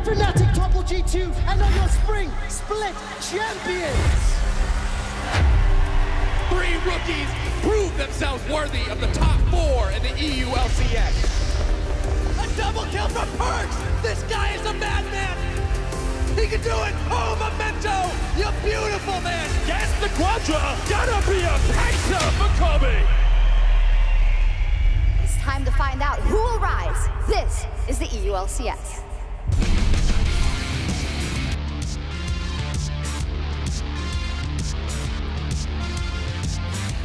Fnatic topple G2 and are your spring split champions. 3 rookies prove themselves worthy of the top 4 in the EU LCS. A double kill from Perks! This guy is a madman! He can do it! Oh, Memento! You beautiful man! Guess the Quadra gonna be a pacer for Kobe! It's time to find out who will rise. This is the EU LCS.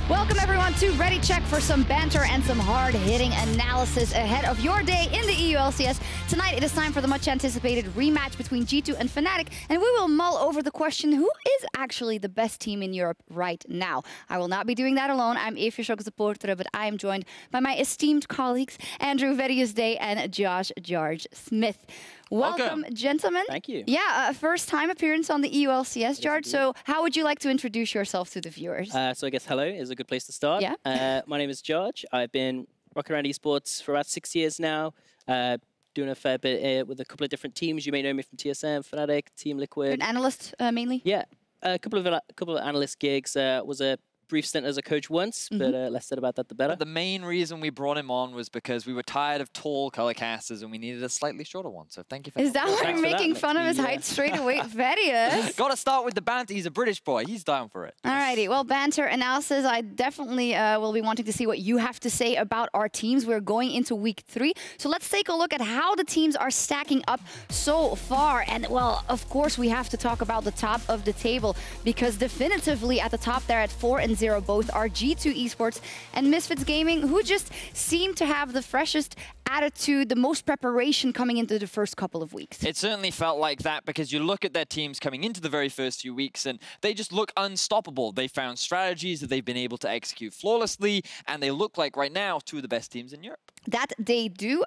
Welcome everyone to Ready Check for some banter and some hard-hitting analysis ahead of your day in the EU LCS. Tonight it is time for the much anticipated rematch between G2 and Fnatic, and we will mull over the question, who is actually the best team in Europe right now? I will not be doing that alone. I'm Sjokz supporter, but I am joined by my esteemed colleagues, Andrew Vedius and Josh Jarge Smith. Welcome, gentlemen. Thank you. Yeah, first time appearance on the EU LCS, Jarge. So how would you like to introduce yourself to the viewers? So I guess hello is a good place to start. Yeah. My name is Jarge. I've been rocking around esports for about 6 years now, doing a fair bit with a couple of different teams. You may know me from TSM, Fnatic, Team Liquid. You're an analyst mainly? Yeah, a couple of analyst gigs. Was a brief stint as a coach once, but less said about that, the better. The main reason we brought him on was because we were tired of tall color casters and we needed a slightly shorter one. So thank you for Is that why you're making fun of his height straight away? Vedius. Got to start with the banter. He's a British boy. He's down for it. Alrighty. Well, banter analysis. I definitely will be wanting to see what you have to say about our teams. We're going into week 3. So let's take a look at how the teams are stacking up so far. And well, of course, we have to talk about the top of the table because definitively at the top there at 4-0, both are G2 Esports and Misfits Gaming, who just seem to have the freshest attitude, the most preparation coming into the first couple of weeks. It certainly felt like that because you look at their teams coming into the very first few weeks and they just look unstoppable. They found strategies that they've been able to execute flawlessly, and they look like right now 2 of the best teams in Europe. That they do.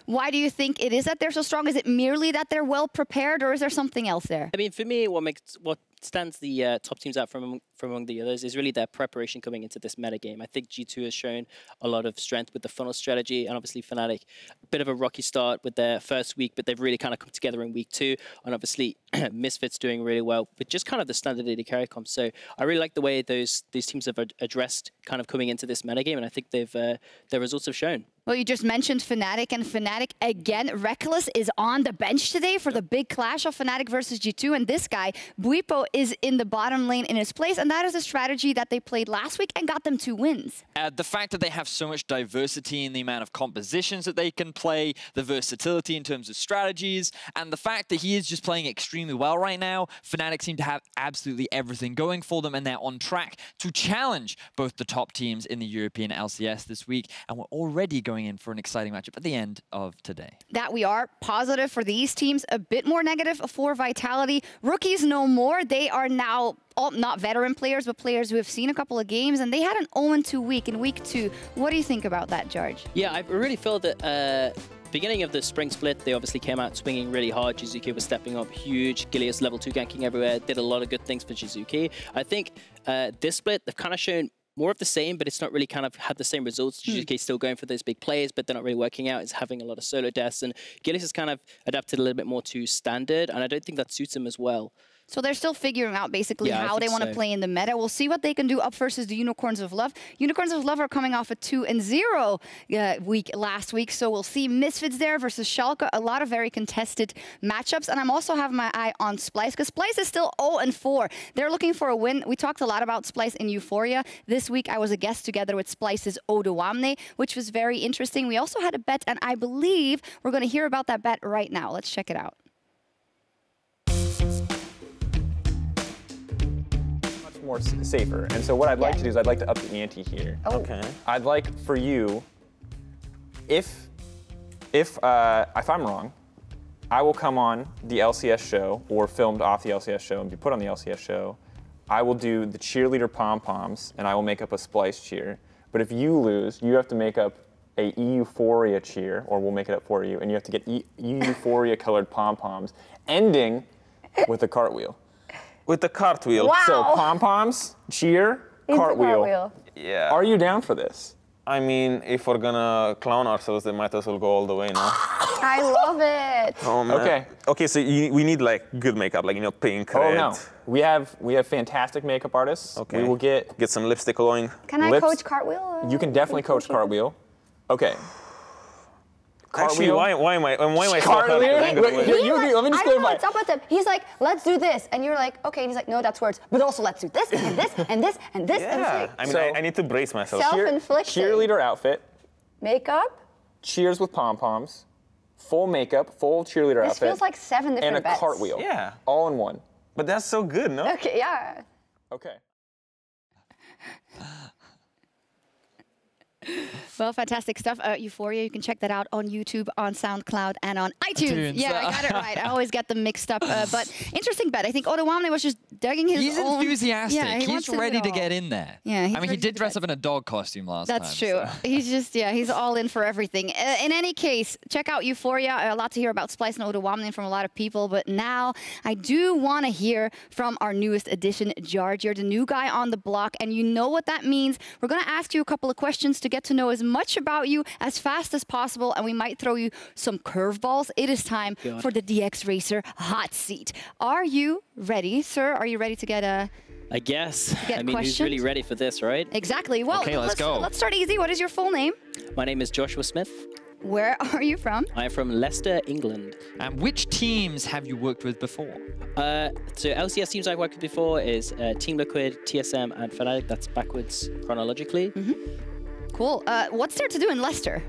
Why do you think it is that they're so strong? Is it merely that they're well prepared, or is there something else there? I mean, for me, what stands the top teams out from among the others is really their preparation coming into this meta game. I think G2 has shown a lot of strength with the funnel strategy, and obviously Fnatic, a bit of a rocky start with their first week, but they've really kind of come together in week 2, and obviously Misfits doing really well with just kind of the standard AD carry comp. So I really like the way these teams have addressed kind of coming into this meta game, and I think their results have shown. Well, you just mentioned Fnatic, and Fnatic, again, Reckless is on the bench today for the big clash of Fnatic versus G2, and this guy, Buipo, is in the bottom lane in his place, and that is a strategy that they played last week and got them 2 wins. The fact that they have so much diversity in the amount of compositions that they can play, the versatility in terms of strategies, and the fact that he is just playing extremely well right now, Fnatic seem to have absolutely everything going for them, and they're on track to challenge both the top teams in the European LCS this week, and we're already going in for an exciting matchup at the end of today. That we are positive for these teams, a bit more negative for Vitality. Rookies no more. They are now not veteran players, but players who have seen a couple of games, and they had an 0-2 week in week 2. What do you think about that, Jarge? Yeah, I really feel that beginning of the spring split, they obviously came out swinging really hard. Jizuki was stepping up huge. Gilius level 2 ganking everywhere. Did a lot of good things for Jizuki. I think this split, they've kind of shown more of the same, but it's not really kind of had the same results. Jizuki's still going for those big plays, but they're not really working out. It's having a lot of solo deaths, and Gilius has kind of adapted a little bit more to standard, and I don't think that suits him as well. So they're still figuring out basically how they want to play in the meta. We'll see what they can do up versus the Unicorns of Love. Unicorns of Love are coming off a 2-0 week last week, so we'll see Misfits there versus Schalke. A lot of very contested matchups, and I'm also having my eye on Splyce, because Splyce is still 0-4. They're looking for a win. We talked a lot about Splyce in Euphoria. This week I was a guest together with Splyce's Odoamne, which was very interesting. We also had a bet, and I believe we're going to hear about that bet right now. Let's check it out. More safer, and so what I'd like to do is I'd like to up the ante here. Okay. I'd like for you, if I'm wrong, I will come on the LCS show or filmed off the LCS show and be put on the LCS show. I will do the cheerleader pom-poms and I will make up a Splyce cheer. But if you lose, you have to make up a Euphoria cheer, or we'll make it up for you, and you have to get Euphoria colored pom-poms, ending with a cartwheel. With the cartwheel. Wow. So pom-poms, cheer, cartwheel. Yeah. Are you down for this? I mean, if we're gonna clown ourselves, they might as well go all the way now. I love it. Oh, man. Okay. Okay, so we need like good makeup, like, you know, pink, Oh red. no, we have fantastic makeup artists. Okay. We will get some lipstick going. Can I lips. coach cartwheel? You can definitely coach cartwheel. Okay. Actually, why am I so Cartwheel? confident? Wait, let me just I don't know clarify. what's up with him. He's like, let's do this. And you're like, okay. And he's like, no, that's words. But also let's do this and this and this and this. And it's Yeah, like, I mean, So- I need to brace myself. Self-inflicted. Cheerleader outfit, Makeup? cheers with pom-poms, full makeup, full cheerleader This outfit, feels like 7 different and a bets. cartwheel. Yeah. All in one. But that's so good, no? Okay, yeah. Okay. Well, fantastic stuff. Euphoria, you can check that out on YouTube, on SoundCloud, and on iTunes. Yeah, I got it right. I always get them mixed up. But interesting bet. I think Ottawamne was just digging his He's own... enthusiastic. Yeah, he wants He's to do ready it to all. get in there. Yeah, he's I mean, he ready to did dress bet. up in a dog costume last time. That's true. so. He's just, yeah, he's all in for everything. In any case, check out Euphoria. A lot to hear about Splice and Ottawamne from a lot of people. But now I do want to hear from our newest addition, Jarge. You're the new guy on the block, and you know what that means. We're going to ask you a couple of questions to get to know as much about you as fast as possible, and we might throw you some curveballs. It is time for the DX Racer hot seat. Are you ready, sir? Are you ready to get a... I guess. Get I mean, who's questioned? really ready for this, right? Exactly. Well, Okay, let's go. Let's start easy. What is your full name? My name is Joshua Smith. Where are you from? I am from Leicester, England. And which teams have you worked with before? So LCS teams I've worked with before is Team Liquid, TSM, and Fnatic. That's backwards chronologically. Cool. What's there to do in Leicester?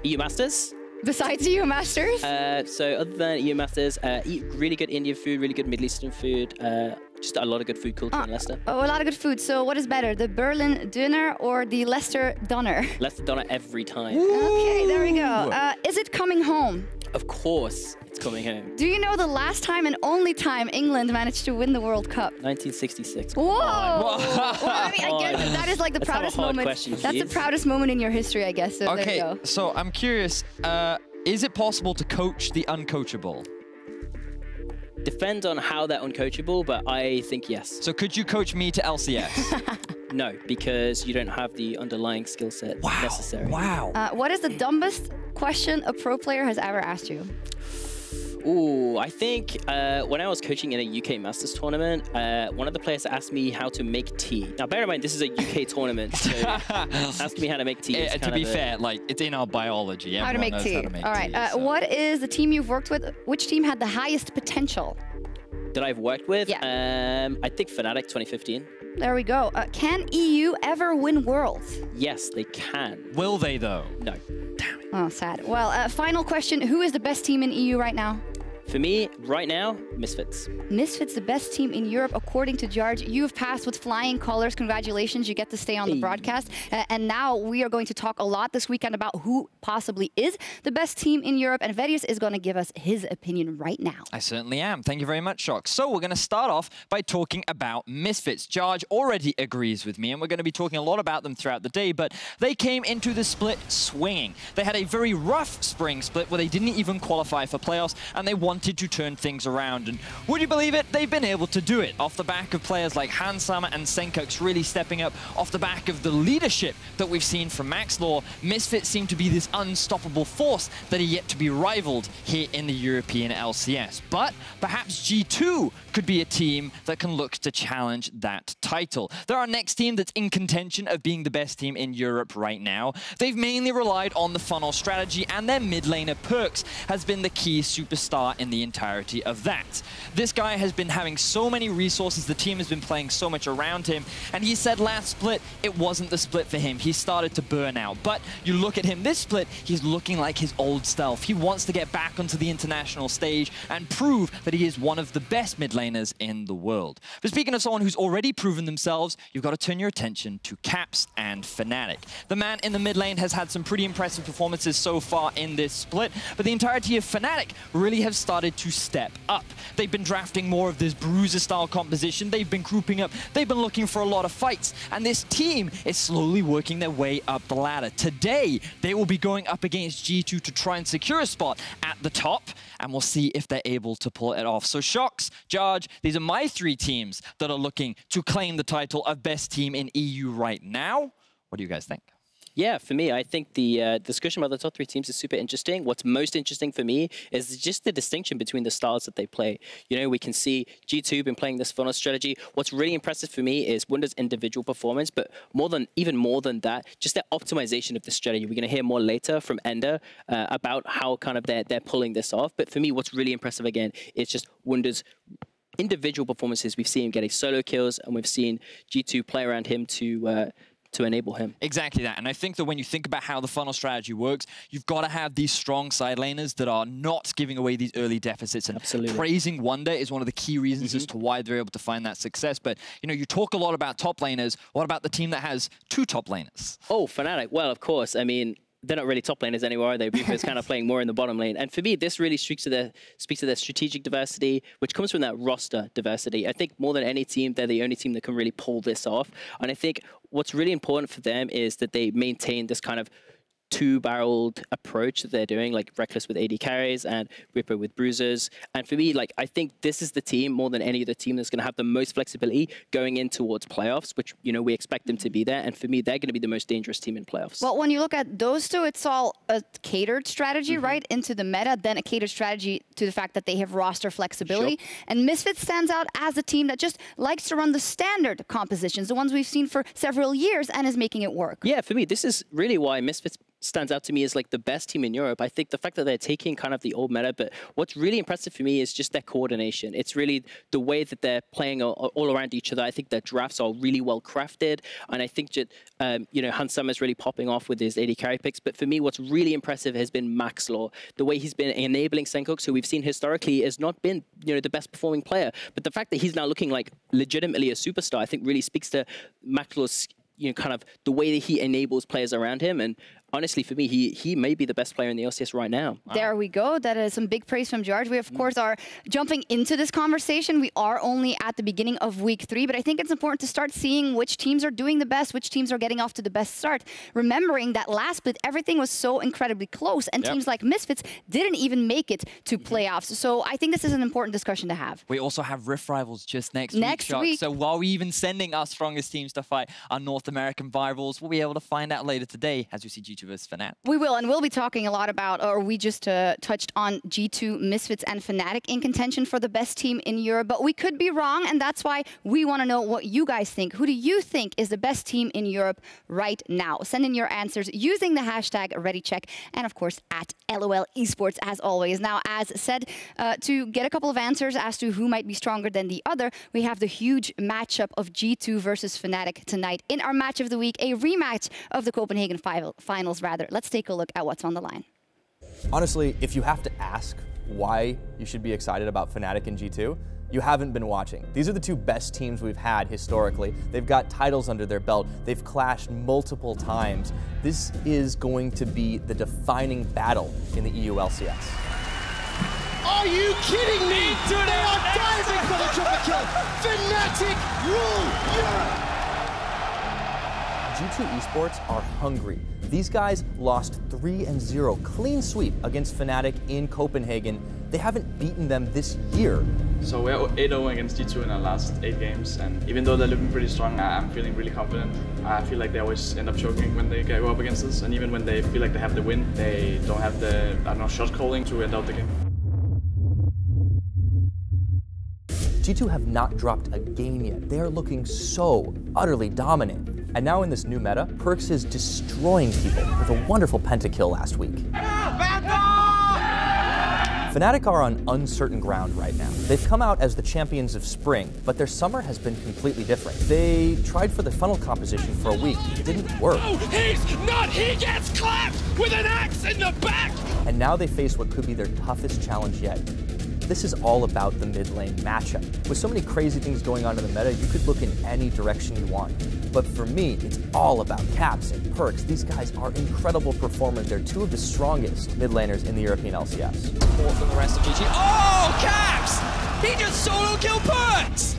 EU Masters. Besides EU Masters? So other than EU Masters, eat really good Indian food, really good Middle Eastern food. Just a lot of good food culture in Leicester. Oh, a lot of good food. So what is better, the Berlin Döner or the Leicester Donner? Leicester Donner every time. Okay, there we go. Is it coming home? Of course, it's coming home. Do you know the last time and only time England managed to win the World Cup? 1966. Whoa! Well, I mean, I guess that is like the Let's have a proudest hard moment. question, That's the please. proudest moment in your history, I guess. So there you Okay, go. so I'm curious, is it possible to coach the uncoachable? Depends on how they're uncoachable, but I think yes. So could you coach me to LCS? No, because you don't have the underlying skill set necessary. Wow. What is the dumbest question a pro player has ever asked you? Ooh, I think when I was coaching in a UK Masters tournament, one of the players asked me how to make tea. Now, bear in mind, this is a UK tournament, so asking me how to make tea is To be fair, like, it's in our biology. How to Everyone make knows tea. How to make All right. tea, so. What is the team you've worked with? Which team had the highest potential? that I've worked with. Yeah. I think Fnatic 2015. There we go. Can EU ever win Worlds? Yes, they can. Will they, though? No. Damn it. Oh, sad. Well, final question. Who is the best team in EU right now? For me, right now, Misfits. Misfits, the best team in Europe, according to Jarge. You have passed with flying colors. Congratulations. You get to stay on the broadcast. And now we are going to talk a lot this weekend about who possibly is the best team in Europe. And Vedius is going to give us his opinion right now. I certainly am. Thank you very much, Sjokz. So we're going to start off by talking about Misfits. Jarge already agrees with me, and we're going to be talking a lot about them throughout the day, but they came into the split swinging. They had a very rough spring split where they didn't even qualify for playoffs, and they wanted to turn things around. And would you believe it? They've been able to do it off the back of players like Hansama and Sjokz really stepping up, off the back of the leadership that we've seen from Maxlaw. Misfits seem to be this unstoppable force that are yet to be rivaled here in the European LCS. But perhaps G2 could be a team that can look to challenge that title. They're our next team that's in contention of being the best team in Europe right now. They've mainly relied on the funnel strategy, and their mid laner Perks has been the key superstar in the entirety of that. This guy has been having so many resources, the team has been playing so much around him, and he said last split, it wasn't the split for him. He started to burn out. But you look at him this split, he's looking like his old self. He wants to get back onto the international stage and prove that he is one of the best mid laners in the world. But speaking of someone who's already proven themselves, you've got to turn your attention to Caps and Fnatic. The man in the mid lane has had some pretty impressive performances so far in this split, but the entirety of Fnatic really have started to step up. They've been drafting more of this bruiser-style composition, they've been grouping up, they've been looking for a lot of fights, and this team is slowly working their way up the ladder. Today, they will be going up against G2 to try and secure a spot at the top, and we'll see if they're able to pull it off. So Sjokz, Jarge, these are my three teams that are looking to claim the title of best team in EU right now. What do you guys think? Yeah, for me, I think the discussion about the top 3 teams is super interesting. What's most interesting for me is just the distinction between the styles that they play. You know, we can see G2 been playing this funnel strategy. What's really impressive for me is Wunder's individual performance, but even more than that, just their optimization of the strategy. We're going to hear more later from Ender about how kind of they're pulling this off. But for me, what's really impressive again is just Wunder's individual performances. We've seen him getting solo kills, and we've seen G2 play around him to enable him. Exactly that. And I think that when you think about how the funnel strategy works, you've got to have these strong side laners that are not giving away these early deficits. And absolutely, praising Wunder is one of the key reasons as to why they're able to find that success. But, you know, you talk a lot about top laners. What about the team that has 2 top laners? Oh, Fnatic. Well, of course. I mean, they're not really top laners anymore, are they? Reaper's kind of playing more in the bottom lane. And for me, this really speaks to their strategic diversity, which comes from that roster diversity. I think more than any team, they're the only team that can really pull this off. And I think what's really important for them is that they maintain this kind of 2-barreled approach that they're doing, like Reckless with AD carries and Reaper with bruisers. And for me, like, I think this is the team more than any other team that's going to have the most flexibility going in towards playoffs, which, you know, we expect them to be there. And for me, they're going to be the most dangerous team in playoffs. Well, when you look at those two, it's all a catered strategy, right, into the meta, then a catered strategy to the fact that they have roster flexibility. Sure. And Misfits stands out as a team that just likes to run the standard compositions, the ones we've seen for several years, and is making it work. Yeah, for me, this is really why Misfits stands out to me as like the best team in Europe. I think the fact that they're taking kind of the old meta, but what's really impressive for me is just their coordination. It's really the way that they're playing all around each other. I think their drafts are really well crafted, and I think that you know, Hans Sommer's really popping off with his AD carry picks. But for me, what's really impressive has been Maxlaw, the way he's been enabling Sjokz, who we've seen historically has not been, you know, the best performing player. But the fact that he's now looking like legitimately a superstar, I think really speaks to Maxlaw's, you know, kind of the way that he enables players around him. And honestly, for me, he may be the best player in the LCS right now. Wow. There we go. That is some big praise from Jarge. We, of course, are jumping into this conversation. We are only at the beginning of week 3, but I think it's important to start seeing which teams are doing the best, which teams are getting off to the best start. Remembering that last split, everything was so incredibly close, and teams like Misfits didn't even make it to playoffs. So I think this is an important discussion to have. We also have Rift Rivals just next week. So while we even sending our strongest teams to fight our North American rivals, we'll be able to find out later today as we see G2 versus Fnatic. We will, and we'll be talking a lot about, or we just touched on G2, Misfits, and Fnatic in contention for the best team in Europe, but we could be wrong, and that's why we want to know what you guys think. Who do you think is the best team in Europe right now? Send in your answers using the hashtag ReadyCheck, and of course at LOL Esports as always. Now, as said, to get a couple of answers as to who might be stronger than the other, we have the huge matchup of G2 versus Fnatic tonight in our match of the week, a rematch of the Copenhagen finals, rather. Let's take a look at what's on the line. Honestly, if you have to ask why you should be excited about Fnatic and G2, you haven't been watching. These are the 2 best teams we've had historically. They've got titles under their belt. They've clashed multiple times. This is going to be the defining battle in the EU LCS. Are you kidding me? They are diving for the triple kill. Fnatic rule Europe. G2 Esports are hungry. These guys lost 3-0, clean sweep against Fnatic in Copenhagen. They haven't beaten them this year. So we're 8-0 against G2 in our last 8 games, and even though they're looking pretty strong, I'm feeling really confident. I feel like they always end up choking when they go up against us, and even when they feel like they have the win, they don't have the, I don't know, shot calling to end out the game. G2 have not dropped a game yet. They are looking so utterly dominant. And now in this new meta, Perkz is destroying people with a wonderful pentakill last week. Fnatic are on uncertain ground right now. They've come out as the champions of spring, but their summer has been completely different. They tried for the funnel composition for a week. It didn't work. Oh, he gets clapped with an axe in the back! And now they face what could be their toughest challenge yet. This is all about the mid lane matchup. With so many crazy things going on in the meta, you could look in any direction you want. But for me, it's all about Caps and Perkz. These guys are incredible performers. They're 2 of the strongest mid laners in the European LCS. More from the rest of GG. Oh, Caps! He just solo killed Perkz!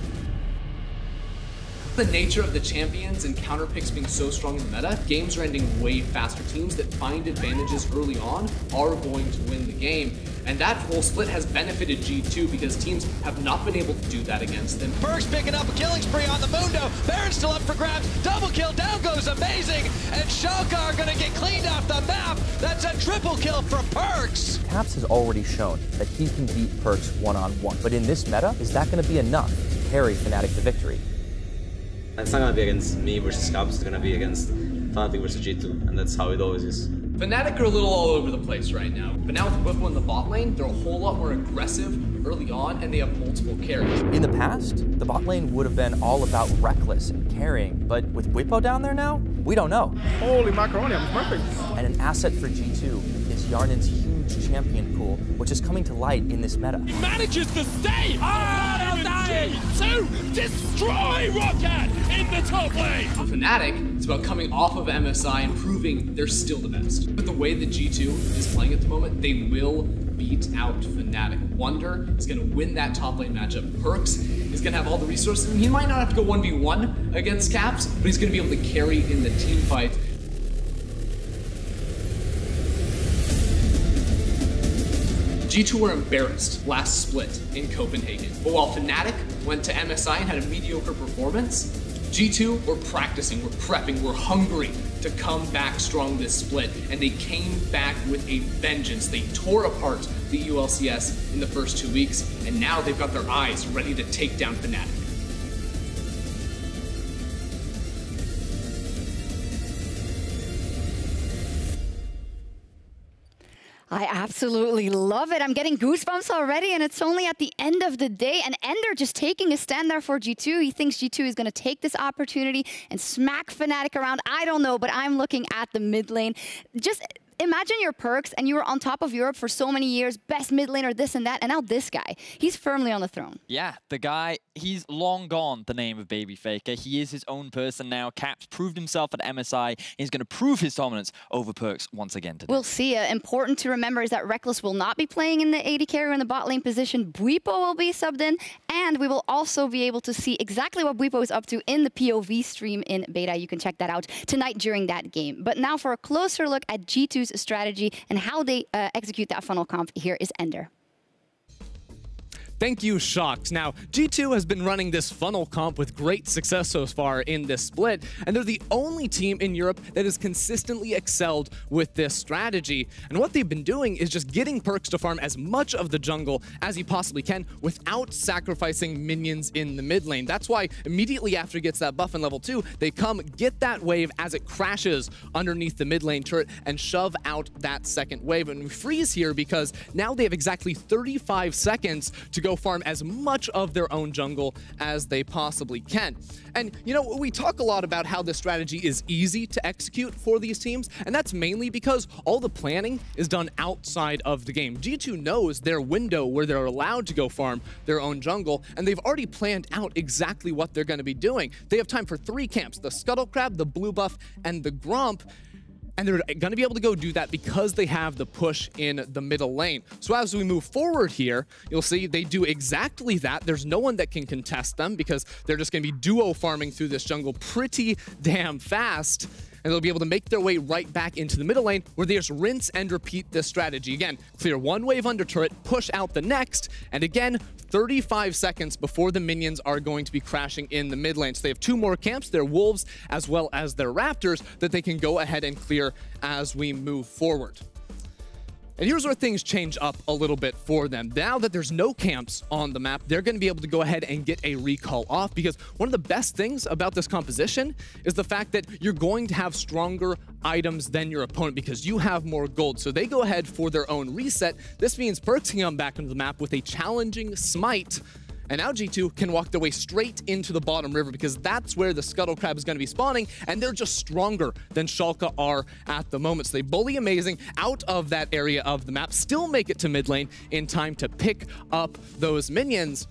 The nature of the champions and counter picks being so strong in the meta, games are ending way faster. Teams that find advantages early on are going to win the game. And that whole split has benefited G2 because teams have not been able to do that against them. Perkz picking up a killing spree on the Mundo. Baron's still up for grabs. Double kill. Down goes was amazing, and Sjokz are gonna get cleaned off the map. That's a triple kill for Perkz. Caps has already shown that he can beat Perkz one-on-one, but in this meta, is that gonna be enough to carry Fnatic to victory? It's not gonna be against me versus Caps, it's gonna be against Fnatic versus G2, and that's how it always is. Fnatic are a little all over the place right now, but now with Bwipo in the bot lane, they're a whole lot more aggressive early on, and they have multiple carries. In the past, the bot lane would have been all about reckless and carrying, but with Bwipo down there now, we don't know. Holy macaroni, I'm perfect. And an asset for G2 is Yarnen's huge champion pool, which is coming to light in this meta. He manages to stay! G2 destroy Rocket in the top lane! For Fnatic, it's about coming off of MSI and proving they're still the best. But the way that G2 is playing at the moment, they will beat out Fnatic. Wonder is going to win that top lane matchup. Perkz is going to have all the resources. He might not have to go 1v1 against Caps, but he's going to be able to carry in the team fight. G2 were embarrassed last split in Copenhagen. But while Fnatic went to MSI and had a mediocre performance, G2 were practicing, were prepping, were hungry to come back strong this split, and they came back with a vengeance. They tore apart the EU LCS in the first 2 weeks, and now they've got their eyes ready to take down Fnatic. I absolutely love it. I'm getting goosebumps already, and it's only at the end of the day. And Ender just taking a stand there for G2. He thinks G2 is going to take this opportunity and smack Fnatic around. I don't know, but I'm looking at the mid lane. Just imagine you're Perkz, and you were on top of Europe for so many years, best mid laner, this and that, and now this guy. He's firmly on the throne. Yeah, the guy, he's long gone the name of Baby Faker. He is his own person now. Caps proved himself at MSI. He's going to prove his dominance over Perkz once again today. We'll see. Important to remember is that Reckless will not be playing in the AD carry or in the bot lane position. Bwipo will be subbed in, and we will also be able to see exactly what Bwipo is up to in the POV stream in beta. You can check that out tonight during that game. But now for a closer look at G2's strategy and how they execute that funnel comp, here is Ender. Thank you, Sjokz. Now, G2 has been running this funnel comp with great success so far in this split, and they're the only team in Europe that has consistently excelled with this strategy. And what they've been doing is just getting Perkz to farm as much of the jungle as he possibly can without sacrificing minions in the mid lane. That's why immediately after he gets that buff in level 2, they come get that wave as it crashes underneath the mid lane turret and shove out that second wave. And we freeze here because now they have exactly 35 seconds to go farm as much of their own jungle as they possibly can. And, you know, we talk a lot about how this strategy is easy to execute for these teams, and that's mainly because all the planning is done outside of the game. G2 knows their window where they're allowed to go farm their own jungle, and they've already planned out exactly what they're going to be doing. They have time for 3 camps, the Scuttle Crab, the Blue Buff, and the Gromp. And they're going to be able to go do that because they have the push in the middle lane. So as we move forward here, you'll see they do exactly that. There's no one that can contest them because they're just going to be duo farming through this jungle pretty damn fast. And they'll be able to make their way right back into the middle lane where they just rinse and repeat this strategy. Again, clear one wave under turret, push out the next, and again, 35 seconds before the minions are going to be crashing in the mid lane. So they have 2 more camps, their Wolves as well as their Raptors, that they can go ahead and clear as we move forward. And here's where things change up a little bit for them. Now that there's no camps on the map, they're going to be able to go ahead and get a recall off, because one of the best things about this composition is the fact that you're going to have stronger items than your opponent because you have more gold. So they go ahead for their own reset. This means Perkz can come back into the map with a challenging smite. And now G2 can walk their way straight into the bottom river because that's where the Scuttle Crab is going to be spawning, and they're just stronger than Sjokz are at the moment. So they bully Amazing out of that area of the map, still make it to mid lane in time to pick up those minions.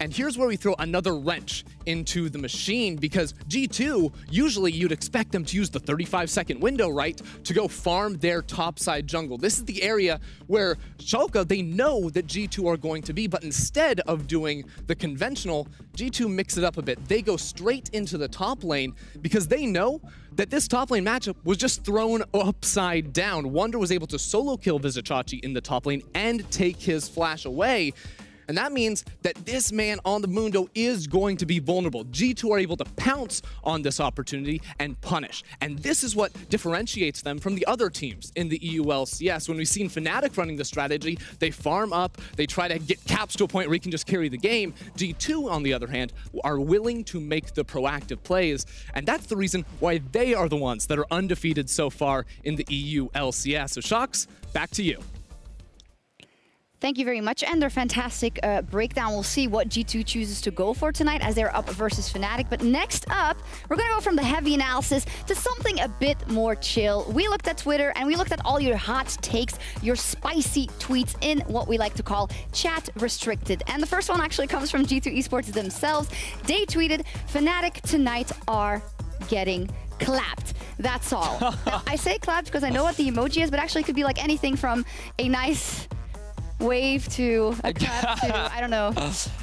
And here's where we throw another wrench into the machine, because G2, usually you'd expect them to use the 35-second window, right, to go farm their topside jungle. This is the area where Sjokz, they know that G2 are going to be, but instead of doing the conventional, G2 mix it up a bit. They go straight into the top lane because they know that this top lane matchup was just thrown upside down. Wonder was able to solo kill Vizicachi in the top lane and take his flash away. And that means that this man on the Mundo is going to be vulnerable. G2 are able to pounce on this opportunity and punish. And this is what differentiates them from the other teams in the EU LCS. When we've seen Fnatic running the strategy, they farm up, they try to get caps to a point where he can just carry the game. G2, on the other hand, are willing to make the proactive plays. And that's the reason why they are the ones that are undefeated so far in the EU LCS. So Sjokz, back to you. Thank you very much, and their fantastic breakdown. We'll see what G2 chooses to go for tonight as they're up versus Fnatic. But next up, we're going to go from the heavy analysis to something a bit more chill. We looked at Twitter, and we looked at all your hot takes, your spicy tweets in what we like to call chat restricted. And the first one actually comes from G2 Esports themselves. They tweeted, Fnatic tonight are getting clapped. That's all. Now, I say clapped because I know what the emoji is, but actually it could be like anything from a nice wave to a clap to, I don't know.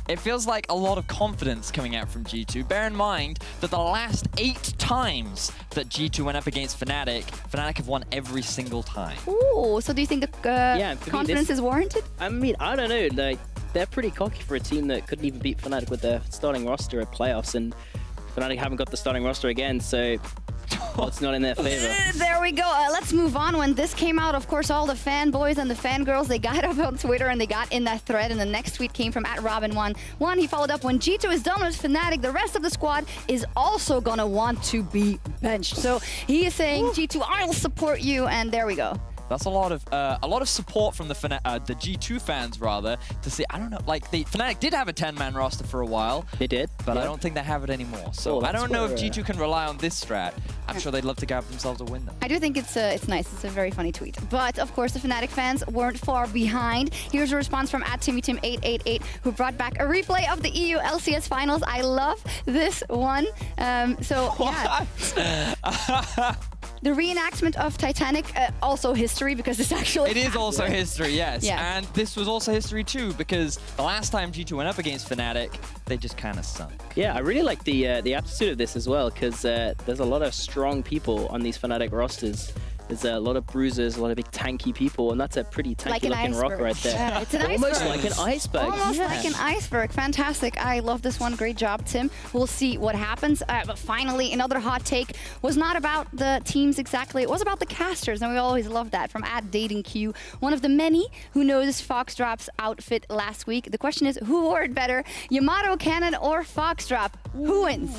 It feels like a lot of confidence coming out from G2. Bear in mind that the last 8 times that G2 went up against Fnatic, Fnatic have won every single time. Ooh, so do you think the confidence is warranted? I mean, I don't know. Like, they're pretty cocky for a team that couldn't even beat Fnatic with their starting roster at playoffs, and Fnatic haven't got the starting roster again, so it's not in their favor. There we go. Let's move on. When this came out, of course, all the fanboys and the fangirls, they got up on Twitter and they got in that thread, and the next tweet came from @Robin1. He followed up, when G2 is done with Fnatic, the rest of the squad is also gonna want to be benched. So he is saying, G2, I'll support you, and there we go. That's a lot of support from the G2 fans, rather, to see. I don't know, like Fnatic did have a 10-man roster for a while. They did, but I don't think they have it anymore. So I don't know if G2 can rely on this strat. I'm sure they'd love to grab themselves a win, though. I do think it's nice. It's a very funny tweet. But of course, the Fnatic fans weren't far behind. Here's a response from @TimmyTim888, who brought back a replay of the EU LCS finals. I love this one. Yeah. The reenactment of Titanic, also history, because it's actually It is also happened. history, yes. Yeah. And this was also history too, because the last time G2 went up against Fnatic, they just kind of sunk. Yeah, I really like the aptitude of this as well, because there's a lot of strong people on these Fnatic rosters. There's a lot of bruisers, a lot of big tanky people, and that's a pretty tanky-looking rock right there. Yeah, it's an Almost iceberg. like an iceberg. Almost like an iceberg. Fantastic. I love this one. Great job, Tim. We'll see what happens. But finally, another hot take was not about the teams exactly. It was about the casters, and we always love that. From @DatingQ, one of the many who noticed Foxdrop's outfit last week. The question is, who wore it better, Yamato Cannon or Foxdrop? Who wins?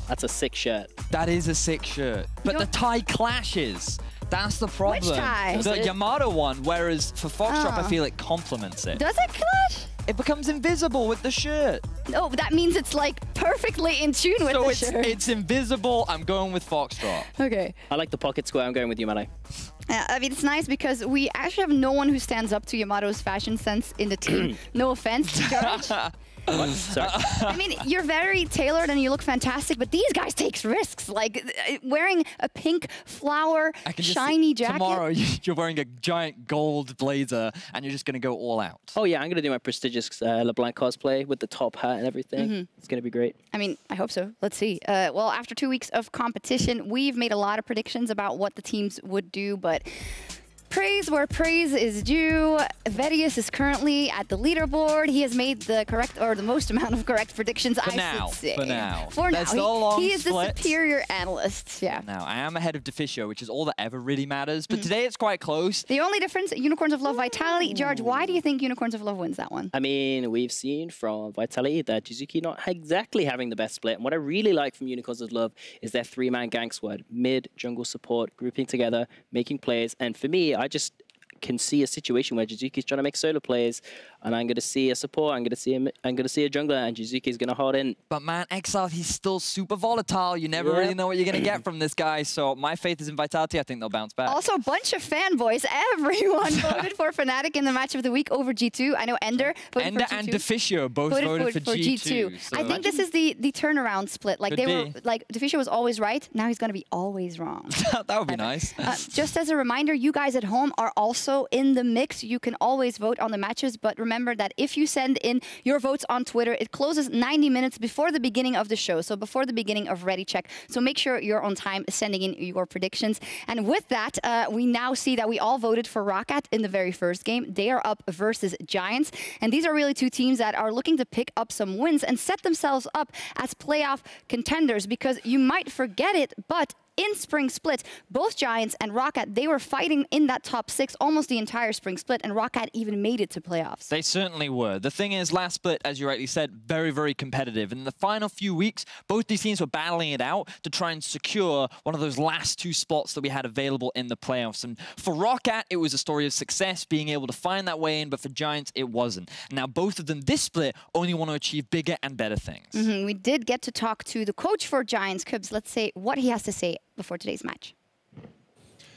That's a sick shirt. That is a sick shirt. But the tie clashes. That's the problem. Which tie? The Yamato one, whereas for Foxdrop, I feel it complements it. Does it clash? It becomes invisible with the shirt. No, that means it's like perfectly in tune with the shirt. So it's invisible. I'm going with Foxdrop. Okay. I like the pocket square. I'm going with Yamato. I mean, it's nice because we actually have no one who stands up to Yamato's fashion sense in the team. No offense to Jarge. Sorry. I mean, you're very tailored and you look fantastic, but these guys take risks. Like wearing a pink flower shiny jacket. Tomorrow you're wearing a giant gold blazer and you're just going to go all out. Oh yeah, I'm going to do my prestigious LeBlanc cosplay with the top hat and everything. It's going to be great. I mean, I hope so. Let's see. Well, after 2 weeks of competition, we've made a lot of predictions about what the teams would do, but praise where praise is due. Vedius is currently at the leaderboard. He has made the correct, or the most amount of correct predictions, I should say. For now. For There's now. no long He is the split. superior analyst. Yeah. Now, I am ahead of Deficio, which is all that ever really matters. But today it's quite close. The only difference, Unicorns of Love Vitality. Jarge, why do you think Unicorns of Love wins that one? I mean, we've seen from Vitality that Jizuki not exactly having the best split. And what I really like from Unicorns of Love is their 3-man gang squad. Mid, jungle support, grouping together, making plays. And for me, I just can see a situation where Jizuki's trying to make solo plays, and I'm going to see a support, I'm going to see a jungler, and Jizuki's going to hold in. But man, Exile, he's still super volatile. You never really know what you're going to get from this guy. So my faith is in Vitality. I think they'll bounce back. Also, a bunch of fanboys. Everyone voted for Fnatic in the match of the week over G2. I know Ender voted for G2. And Deficio both voted for G2. So I think this is the turnaround split. Like Deficio was always right. Now he's going to be always wrong. That would be nice. Just as a reminder, you guys at home are also in the mix. You can always vote on the matches, but remember, remember that if you send in your votes on Twitter, it closes 90 minutes before the beginning of the show, so before the beginning of Ready Check. So make sure you're on time sending in your predictions. And with that, we now see that we all voted for Roccat in the very first game. They are up versus Giants. And these are really two teams that are looking to pick up some wins and set themselves up as playoff contenders, because you might forget it, but in Spring Split, both Giants and Roccat, they were fighting in that top 6 almost the entire Spring Split, and Roccat even made it to playoffs. They certainly were. The thing is, last split, as you rightly said, very, very competitive. In the final few weeks, both these teams were battling it out to try and secure one of those last 2 spots that we had available in the playoffs. And for Roccat, it was a story of success, being able to find that way in, but for Giants, it wasn't. Now, both of them this split only want to achieve bigger and better things. We did get to talk to the coach for Giants, Kubs. Let's say what he has to say before today's match.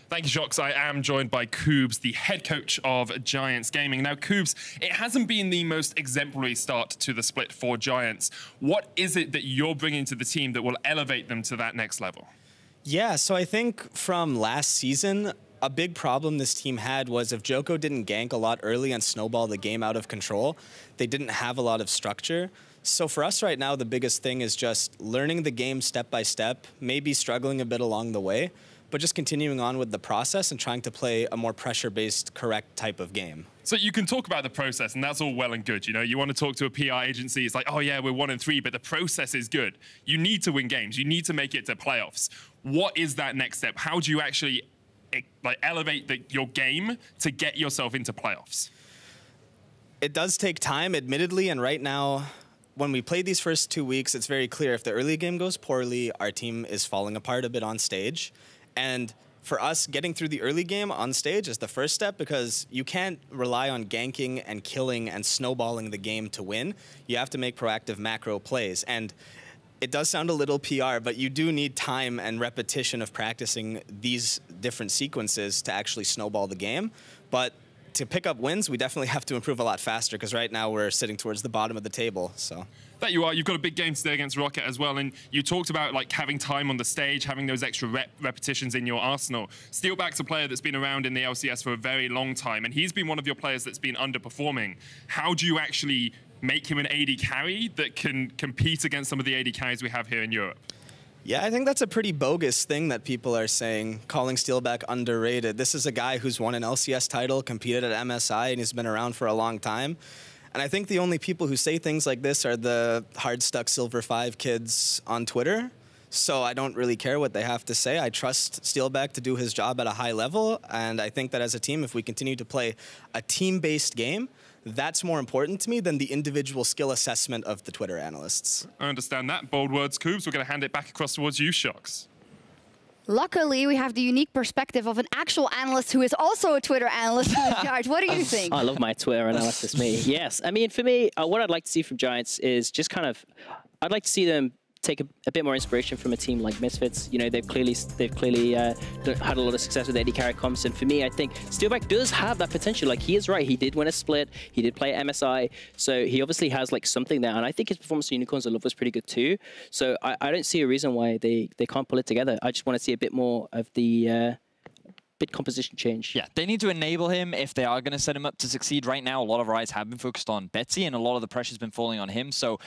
Thank you, Sjokz. I am joined by Koobs, the head coach of Giants Gaming. Now, Koobs, it hasn't been the most exemplary start to the split for Giants. What is it that you're bringing to the team that will elevate them to that next level? Yeah, so I think from last season, a big problem this team had was if Joko didn't gank a lot early and snowball the game out of control, they didn't have a lot of structure. So for us right now, the biggest thing is just learning the game step by step, maybe struggling a bit along the way, but just continuing on with the process and trying to play a more pressure-based, correct type of game. So you can talk about the process, and that's all well and good. You know, you want to talk to a PR agency, it's like, oh yeah, we're 1-3, but the process is good. You need to win games. You need to make it to playoffs. What is that next step? How do you actually elevate your game to get yourself into playoffs? It does take time, admittedly, and right now, when we played these first 2 weeks, it's very clear if the early game goes poorly, our team is falling apart a bit on stage. And for us, getting through the early game on stage is the first step, because you can't rely on ganking and killing and snowballing the game to win. You have to make proactive macro plays. And it does sound a little PR, but you do need time and repetition of practicing these different sequences to actually snowball the game. But to pick up wins, we definitely have to improve a lot faster, because right now we're sitting towards the bottom of the table. So that you are. You've got a big game today against Roccat as well, and you talked about having time on the stage, having those extra repetitions in your arsenal. Steelback's a player that's been around in the LCS for a very long time, and he's been one of your players that's been underperforming. How do you actually make him an AD carry that can compete against some of the AD carries we have here in Europe? Yeah, I think that's a pretty bogus thing that people are saying, calling Steelback underrated. This is a guy who's won an LCS title, competed at MSI, and he's been around for a long time. And I think the only people who say things like this are the hard-stuck Silver 5 kids on Twitter. So I don't really care what they have to say. I trust Steelback to do his job at a high level, and I think that as a team, if we continue to play a team-based game, that's more important to me than the individual skill assessment of the Twitter analysts. I understand that. Bold words, Koobs. We're going to hand it back across towards you, Sjokz. Luckily, we have the unique perspective of an actual analyst who is also a Twitter analyst. Jarge, what do you think? I love my Twitter analysis, me. Yes, I mean, for me, what I'd like to see from Giants is just I'd like to see them take a bit more inspiration from a team like Misfits. You know, they've clearly had a lot of success with AD carry comps, and for me, I think Steelback does have that potential. Like, he is right. He did win a split. He did play at MSI, so he obviously has something there. And I think his performance in Unicorns of Love was pretty good too. So I don't see a reason why they can't pull it together. I just want to see a bit more of the bit composition change. Yeah, they need to enable him if they are going to set him up to succeed. Right now, a lot of our eyes have been focused on Betsy, and a lot of the pressure's been falling on him. So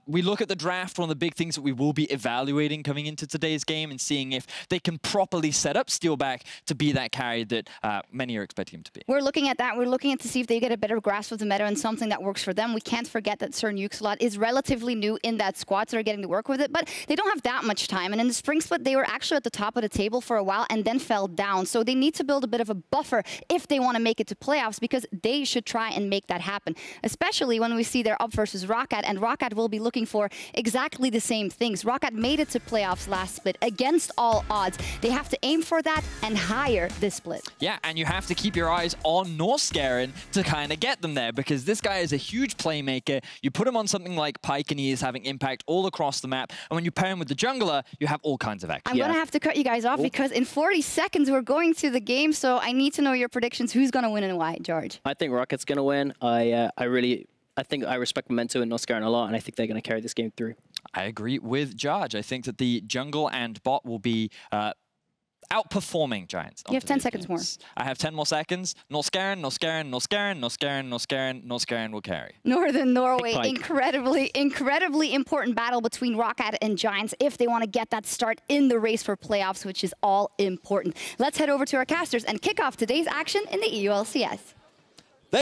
we look at the draft, one of the big things that we will be evaluating coming into today's game and seeing if they can properly set up Steelback to be that carry that many are expecting him to be. We're looking at that. We're looking at to see if they get a better grasp of the meta and something that works for them. We can't forget that Sjokz is relatively new in that squad, so they're getting to work with it, but they don't have that much time. And in the Spring Split, they were actually at the top of the table for a while and then fell down. So they need to build a bit of a buffer if they want to make it to playoffs, because they should try and make that happen, especially when we see they're up versus Roccat, and Roccat will be looking for exactly the same things. Roccat made it to playoffs last split against all odds. They have to aim for that and higher this split. Yeah, and you have to keep your eyes on Norskeren to kind of get them there, because this guy is a huge playmaker. You put him on something like Pyke and he is having impact all across the map, and when you pair him with the jungler, you have all kinds of action. I'm going to have to cut you guys off because in 40 seconds we're going to the game, so I need to know your predictions. Who's going to win and why, Jarge? I think Rocket's going to win. I think I respect Memento and Norskeren a lot, and I think they're going to carry this game through. I agree with Jarge. I think that the jungle and bot will be outperforming Giants. You have 10 seconds more. I have 10 more seconds. No scaring, no scaring, no scaring, no scaring, no scaring, no scaring will carry. Northern Norway, incredibly important battle between Roccat and Giants if they want to get that start in the race for playoffs, which is all important. Let's head over to our casters and kick off today's action in the EU LCS.